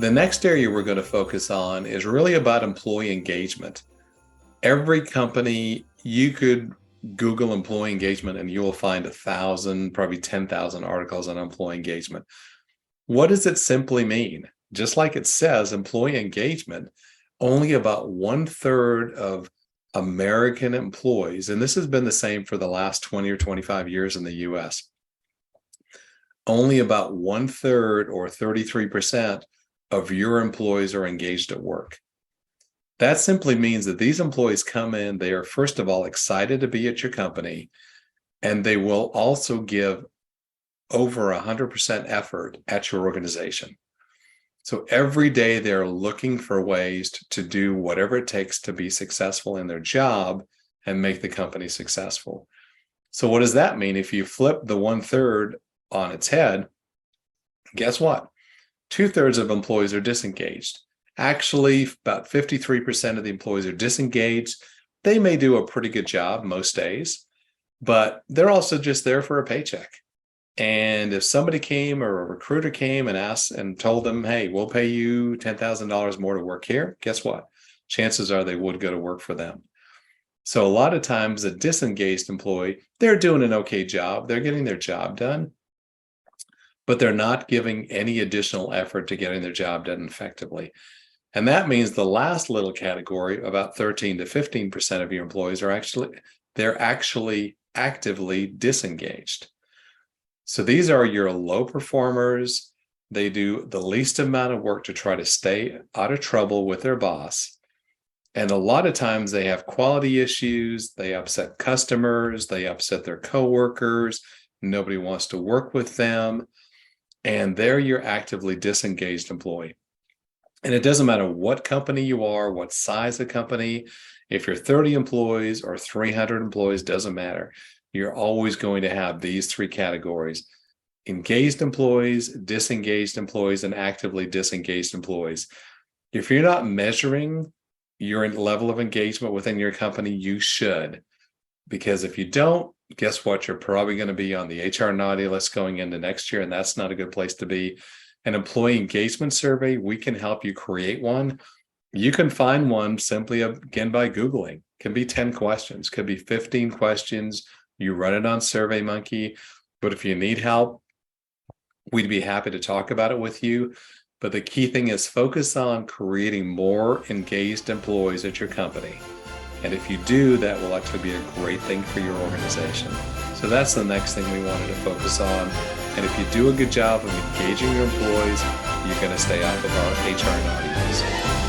The next area we're going to focus on is really about employee engagement. Every company, you could Google employee engagement and you will find 1,000, probably 10,000 articles on employee engagement. What does it simply mean? Just like it says, employee engagement, only about 1/3 of American employees, and this has been the same for the last 20 or 25 years in the US, only about 1/3 or 33% of your employees are engaged at work. That simply means that these employees come in, they are first of all excited to be at your company, and they will also give over 100% effort at your organization. So every day they're looking for ways to do whatever it takes to be successful in their job and make the company successful. So what does that mean? If you flip the 1/3 on its head, guess what? 2/3 of employees are disengaged. Actually, about 53% of the employees are disengaged. They may do a pretty good job most days, but they're also just there for a paycheck. And if somebody came or a recruiter came and asked and told them, hey, we'll pay you $10,000 more to work here, guess what? Chances are they would go to work for them. So a lot of times a disengaged employee, they're doing an okay job. They're getting their job done, but they're not giving any additional effort to getting their job done effectively. And that means the last little category, about 13 to 15% of your employees they're actually actively disengaged. So these are your low performers. They do the least amount of work to try to stay out of trouble with their boss. And a lot of times they have quality issues. They upset customers. They upset their coworkers. Nobody wants to work with them. And they're your actively disengaged employee. And it doesn't matter what company you are, what size of company, if you're 30 employees or 300 employees, doesn't matter. You're always going to have these three categories: engaged employees, disengaged employees, and actively disengaged employees. If you're not measuring your level of engagement within your company, you should. Because if you don't, guess what? You're probably going to be on the HR naughty list going into next year, and that's not a good place to be. An employee engagement survey, we can help you create one. You can find one simply, again, by Googling. Can be 10 questions, could be 15 questions. You run it on SurveyMonkey, but if you need help, we'd be happy to talk about it with you. But the key thing is focus on creating more engaged employees at your company. And if you do, that will actually be a great thing for your organization. So that's the next thing we wanted to focus on. And if you do a good job of engaging your employees, you're going to stay out of our HR naughty list.